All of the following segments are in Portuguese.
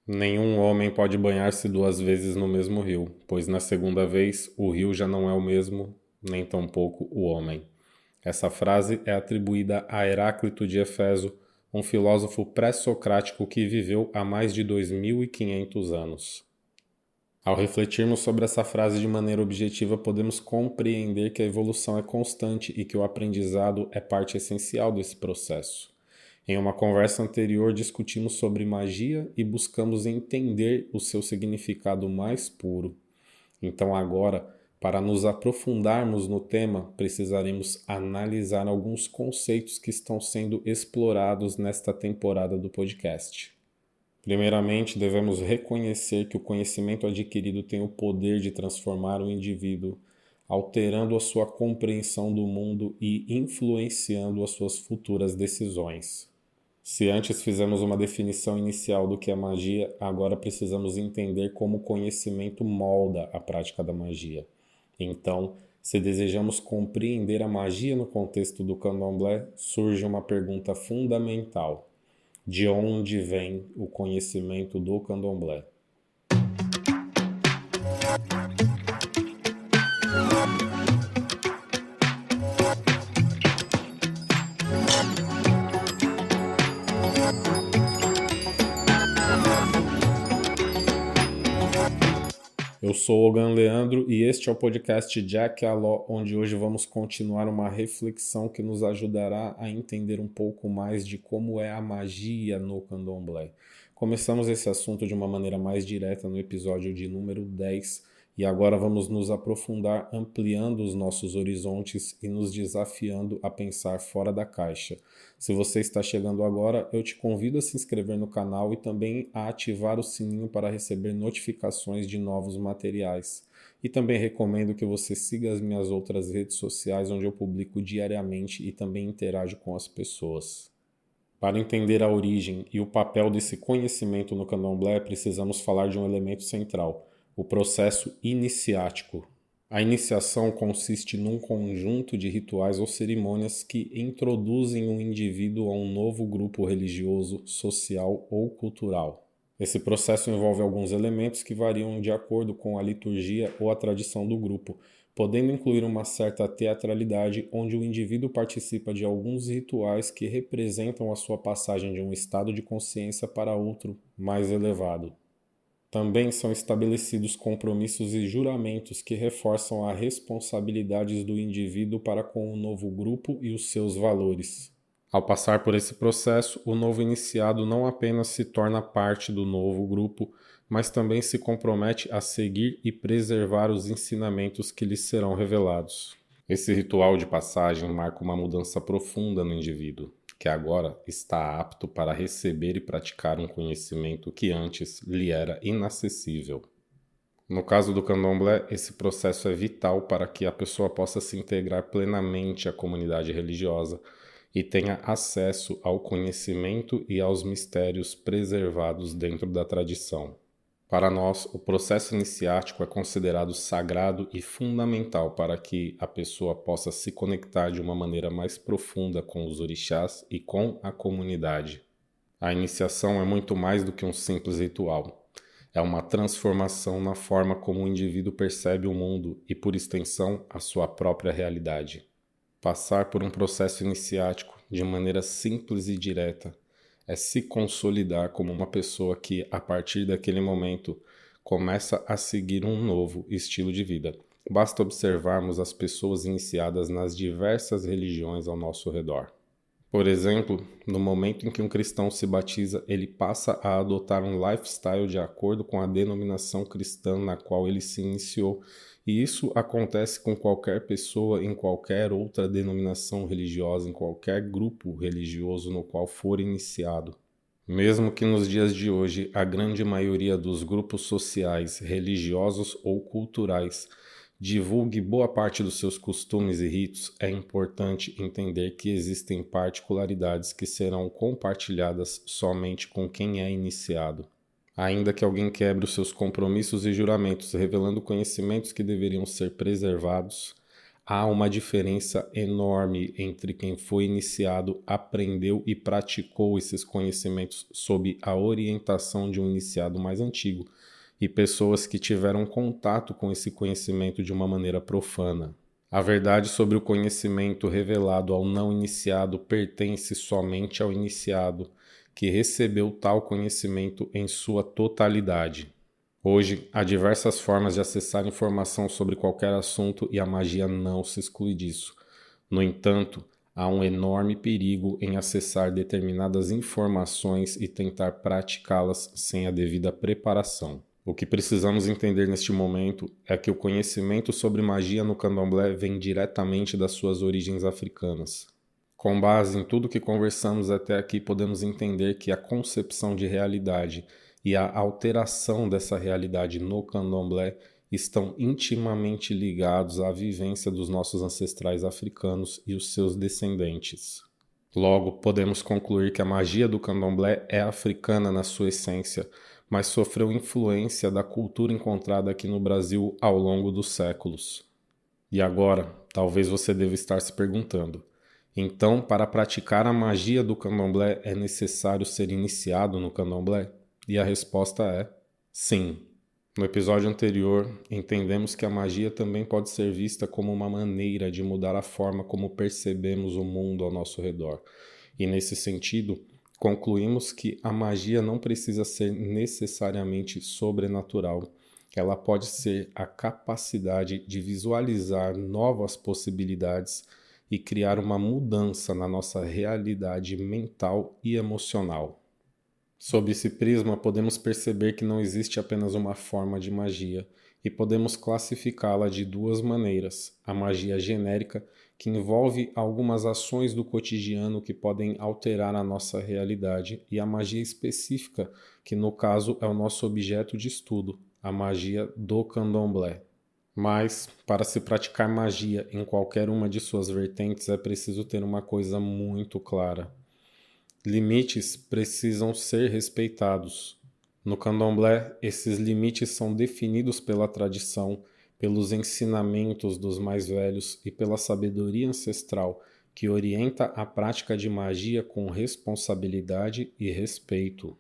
Nenhum homem pode banhar-se duas vezes no mesmo rio, pois na segunda vez o rio já não é o mesmo, nem tampouco o homem. Essa frase é atribuída a Heráclito de Éfeso, um filósofo pré-socrático que viveu há mais de 2500 anos. Ao refletirmos sobre essa frase de maneira objetiva, podemos compreender que a evolução é constante e que o aprendizado é parte essencial desse processo. Em uma conversa anterior, discutimos sobre magia e buscamos entender o seu significado mais puro. Então, agora, para nos aprofundarmos no tema, precisaremos analisar alguns conceitos que estão sendo explorados nesta temporada do podcast. Primeiramente, devemos reconhecer que o conhecimento adquirido tem o poder de transformar o indivíduo, alterando a sua compreensão do mundo e influenciando as suas futuras decisões. Se antes fizemos uma definição inicial do que é magia, agora precisamos entender como o conhecimento molda a prática da magia. Então, se desejamos compreender a magia no contexto do candomblé, surge uma pergunta fundamental: de onde vem o conhecimento do candomblé? Eu sou Ogan Leandro e este é o podcast Jack Aló, onde hoje vamos continuar uma reflexão que nos ajudará a entender um pouco mais de como é a magia no candomblé. Começamos esse assunto de uma maneira mais direta no episódio de número 10 e agora vamos nos aprofundar ampliando os nossos horizontes e nos desafiando a pensar fora da caixa. Se você está chegando agora, eu te convido a se inscrever no canal e também a ativar o sininho para receber notificações de novos materiais. E também recomendo que você siga as minhas outras redes sociais, onde eu publico diariamente e também interajo com as pessoas. Para entender a origem e o papel desse conhecimento no candomblé, precisamos falar de um elemento central: o processo iniciático. A iniciação consiste num conjunto de rituais ou cerimônias que introduzem um indivíduo a um novo grupo religioso, social ou cultural. Esse processo envolve alguns elementos que variam de acordo com a liturgia ou a tradição do grupo, podendo incluir uma certa teatralidade, onde o indivíduo participa de alguns rituais que representam a sua passagem de um estado de consciência para outro mais elevado. Também são estabelecidos compromissos e juramentos que reforçam as responsabilidades do indivíduo para com o novo grupo e os seus valores. Ao passar por esse processo, o novo iniciado não apenas se torna parte do novo grupo, mas também se compromete a seguir e preservar os ensinamentos que lhes serão revelados. Esse ritual de passagem marca uma mudança profunda no indivíduo, que agora está apto para receber e praticar um conhecimento que antes lhe era inacessível. No caso do candomblé, esse processo é vital para que a pessoa possa se integrar plenamente à comunidade religiosa e tenha acesso ao conhecimento e aos mistérios preservados dentro da tradição. Para nós, o processo iniciático é considerado sagrado e fundamental para que a pessoa possa se conectar de uma maneira mais profunda com os orixás e com a comunidade. A iniciação é muito mais do que um simples ritual. É uma transformação na forma como o indivíduo percebe o mundo e, por extensão, a sua própria realidade. Passar por um processo iniciático de maneira simples e direta é se consolidar como uma pessoa que, a partir daquele momento, começa a seguir um novo estilo de vida. Basta observarmos as pessoas iniciadas nas diversas religiões ao nosso redor. Por exemplo, no momento em que um cristão se batiza, ele passa a adotar um lifestyle de acordo com a denominação cristã na qual ele se iniciou, e isso acontece com qualquer pessoa em qualquer outra denominação religiosa, em qualquer grupo religioso no qual for iniciado. Mesmo que nos dias de hoje a grande maioria dos grupos sociais, religiosos ou culturais divulgue boa parte dos seus costumes e ritos, é importante entender que existem particularidades que serão compartilhadas somente com quem é iniciado. Ainda que alguém quebre os seus compromissos e juramentos, revelando conhecimentos que deveriam ser preservados, há uma diferença enorme entre quem foi iniciado, aprendeu e praticou esses conhecimentos sob a orientação de um iniciado mais antigo e pessoas que tiveram contato com esse conhecimento de uma maneira profana. A verdade sobre o conhecimento revelado ao não iniciado pertence somente ao iniciado, que recebeu tal conhecimento em sua totalidade. Hoje, há diversas formas de acessar informação sobre qualquer assunto e a magia não se exclui disso. No entanto, há um enorme perigo em acessar determinadas informações e tentar praticá-las sem a devida preparação. O que precisamos entender neste momento é que o conhecimento sobre magia no candomblé vem diretamente das suas origens africanas. Com base em tudo que conversamos até aqui, podemos entender que a concepção de realidade e a alteração dessa realidade no candomblé estão intimamente ligados à vivência dos nossos ancestrais africanos e os seus descendentes. Logo, podemos concluir que a magia do candomblé é africana na sua essência, mas sofreu influência da cultura encontrada aqui no Brasil ao longo dos séculos. E agora, talvez você deva estar se perguntando: então, para praticar a magia do candomblé é necessário ser iniciado no candomblé? E a resposta é sim. No episódio anterior, entendemos que a magia também pode ser vista como uma maneira de mudar a forma como percebemos o mundo ao nosso redor. E nesse sentido, concluímos que a magia não precisa ser necessariamente sobrenatural. Ela pode ser a capacidade de visualizar novas possibilidades e criar uma mudança na nossa realidade mental e emocional. Sob esse prisma, podemos perceber que não existe apenas uma forma de magia, e podemos classificá-la de duas maneiras: a magia genérica, que envolve algumas ações do cotidiano que podem alterar a nossa realidade, e a magia específica, que no caso é o nosso objeto de estudo, a magia do candomblé. Mas, para se praticar magia em qualquer uma de suas vertentes, é preciso ter uma coisa muito clara: limites precisam ser respeitados. No candomblé, esses limites são definidos pela tradição, pelos ensinamentos dos mais velhos e pela sabedoria ancestral, que orienta a prática de magia com responsabilidade e respeito.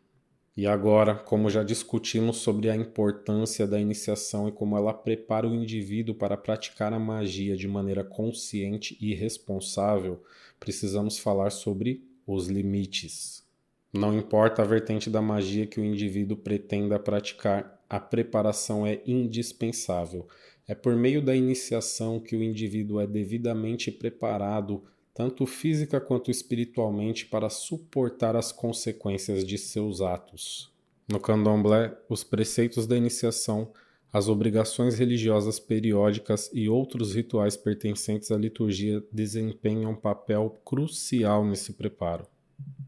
E agora, como já discutimos sobre a importância da iniciação e como ela prepara o indivíduo para praticar a magia de maneira consciente e responsável, precisamos falar sobre os limites. Não importa a vertente da magia que o indivíduo pretenda praticar, a preparação é indispensável. É por meio da iniciação que o indivíduo é devidamente preparado, tanto física quanto espiritualmente, para suportar as consequências de seus atos. No candomblé, os preceitos da iniciação, as obrigações religiosas periódicas e outros rituais pertencentes à liturgia desempenham um papel crucial nesse preparo.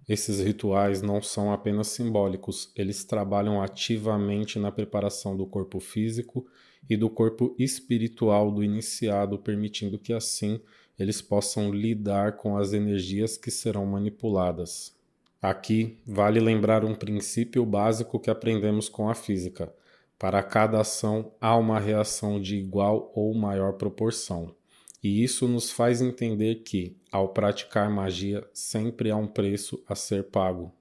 Esses rituais não são apenas simbólicos, eles trabalham ativamente na preparação do corpo físico e do corpo espiritual do iniciado, permitindo que assim eles possam lidar com as energias que serão manipuladas. Aqui, vale lembrar um princípio básico que aprendemos com a física: para cada ação há uma reação de igual ou maior proporção. E isso nos faz entender que, ao praticar magia, sempre há um preço a ser pago.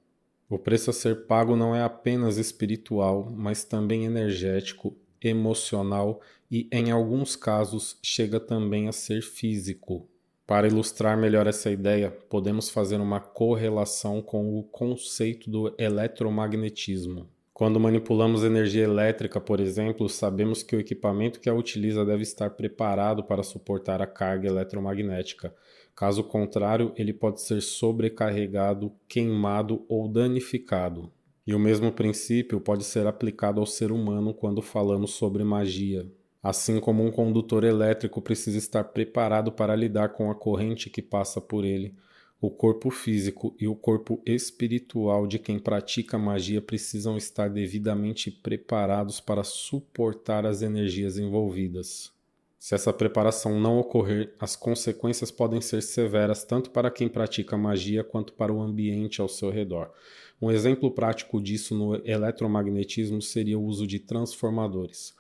O preço a ser pago não é apenas espiritual, mas também energético, emocional e, em alguns casos, chega também a ser físico. Para ilustrar melhor essa ideia, podemos fazer uma correlação com o conceito do eletromagnetismo. Quando manipulamos energia elétrica, por exemplo, sabemos que o equipamento que a utiliza deve estar preparado para suportar a carga eletromagnética. Caso contrário, ele pode ser sobrecarregado, queimado ou danificado. E o mesmo princípio pode ser aplicado ao ser humano quando falamos sobre magia. Assim como um condutor elétrico precisa estar preparado para lidar com a corrente que passa por ele, o corpo físico e o corpo espiritual de quem pratica magia precisam estar devidamente preparados para suportar as energias envolvidas. Se essa preparação não ocorrer, as consequências podem ser severas tanto para quem pratica magia quanto para o ambiente ao seu redor. Um exemplo prático disso no eletromagnetismo seria o uso de transformadores.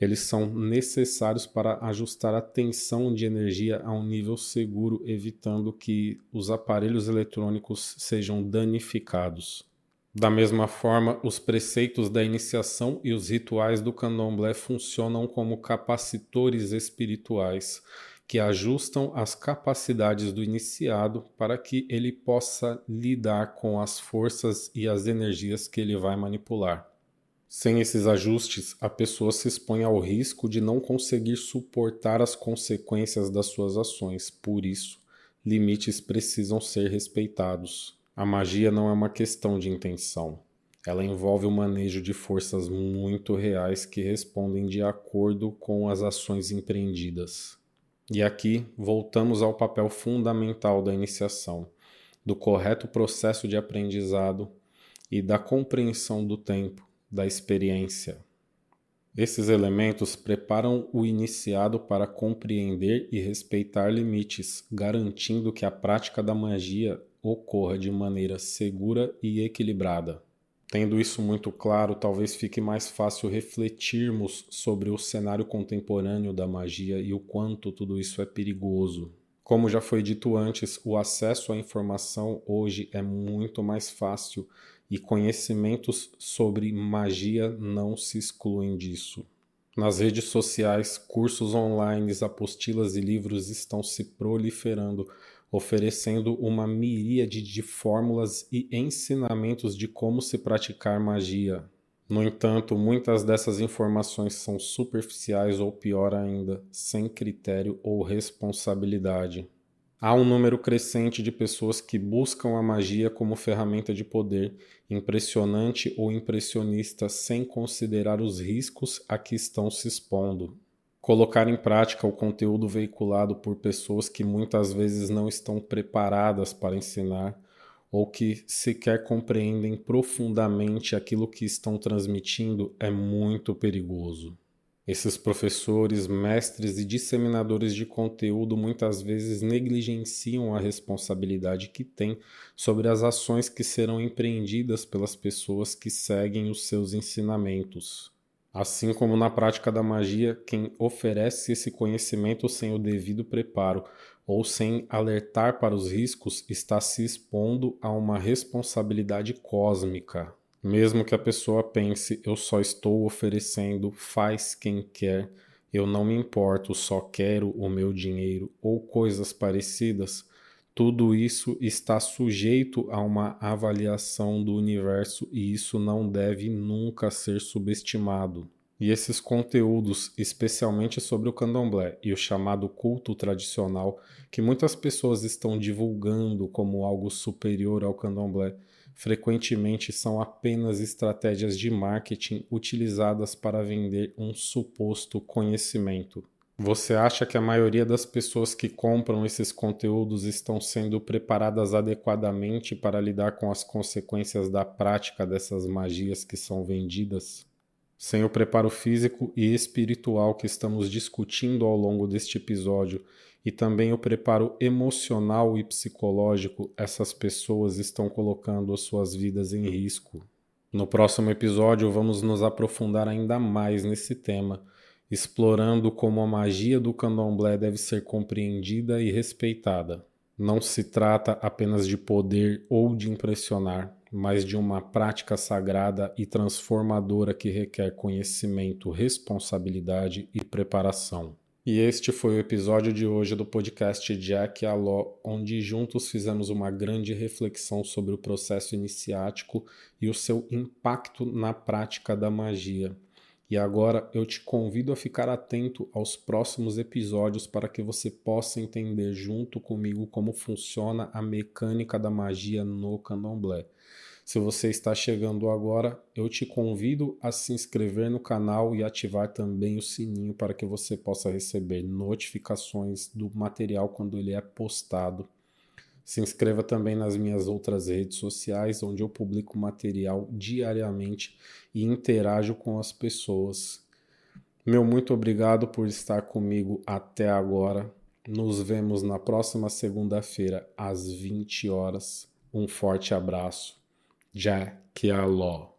Eles são necessários para ajustar a tensão de energia a um nível seguro, evitando que os aparelhos eletrônicos sejam danificados. Da mesma forma, os preceitos da iniciação e os rituais do candomblé funcionam como capacitores espirituais que ajustam as capacidades do iniciado para que ele possa lidar com as forças e as energias que ele vai manipular. Sem esses ajustes, a pessoa se expõe ao risco de não conseguir suportar as consequências das suas ações. Por isso, limites precisam ser respeitados. A magia não é uma questão de intenção. Ela envolve o manejo de forças muito reais que respondem de acordo com as ações empreendidas. E aqui voltamos ao papel fundamental da iniciação, do correto processo de aprendizado e da compreensão do tempo, da experiência. Esses elementos preparam o iniciado para compreender e respeitar limites, garantindo que a prática da magia ocorra de maneira segura e equilibrada. Tendo isso muito claro, talvez fique mais fácil refletirmos sobre o cenário contemporâneo da magia e o quanto tudo isso é perigoso. Como já foi dito antes, o acesso à informação hoje é muito mais fácil e conhecimentos sobre magia não se excluem disso. Nas redes sociais, cursos online, apostilas e livros estão se proliferando, oferecendo uma miríade de fórmulas e ensinamentos de como se praticar magia. No entanto, muitas dessas informações são superficiais ou, pior ainda, sem critério ou responsabilidade. Há um número crescente de pessoas que buscam a magia como ferramenta de poder, impressionante ou impressionista, sem considerar os riscos a que estão se expondo. Colocar em prática o conteúdo veiculado por pessoas que muitas vezes não estão preparadas para ensinar ou que sequer compreendem profundamente aquilo que estão transmitindo é muito perigoso. Esses professores, mestres e disseminadores de conteúdo muitas vezes negligenciam a responsabilidade que têm sobre as ações que serão empreendidas pelas pessoas que seguem os seus ensinamentos. Assim como na prática da magia, quem oferece esse conhecimento sem o devido preparo ou sem alertar para os riscos está se expondo a uma responsabilidade cósmica. Mesmo que a pessoa pense, eu só estou oferecendo, faz quem quer, eu não me importo, só quero o meu dinheiro ou coisas parecidas, tudo isso está sujeito a uma avaliação do universo e isso não deve nunca ser subestimado. E esses conteúdos, especialmente sobre o candomblé e o chamado culto tradicional, que muitas pessoas estão divulgando como algo superior ao candomblé, frequentemente são apenas estratégias de marketing utilizadas para vender um suposto conhecimento. Você acha que a maioria das pessoas que compram esses conteúdos estão sendo preparadas adequadamente para lidar com as consequências da prática dessas magias que são vendidas? Sem o preparo físico e espiritual que estamos discutindo ao longo deste episódio e também o preparo emocional e psicológico, essas pessoas estão colocando as suas vidas em risco. No próximo episódio, vamos nos aprofundar ainda mais nesse tema, explorando como a magia do candomblé deve ser compreendida e respeitada. Não se trata apenas de poder ou de impressionar, mas de uma prática sagrada e transformadora que requer conhecimento, responsabilidade e preparação. E este foi o episódio de hoje do podcast Jack Aló, onde juntos fizemos uma grande reflexão sobre o processo iniciático e o seu impacto na prática da magia. E agora eu te convido a ficar atento aos próximos episódios para que você possa entender junto comigo como funciona a mecânica da magia no candomblé. Se você está chegando agora, eu te convido a se inscrever no canal e ativar também o sininho para que você possa receber notificações do material quando ele é postado. Se inscreva também nas minhas outras redes sociais, onde eu publico material diariamente e interajo com as pessoas. Meu muito obrigado por estar comigo até agora. Nos vemos na próxima segunda-feira, às 20 horas. Um forte abraço. Jack Aló.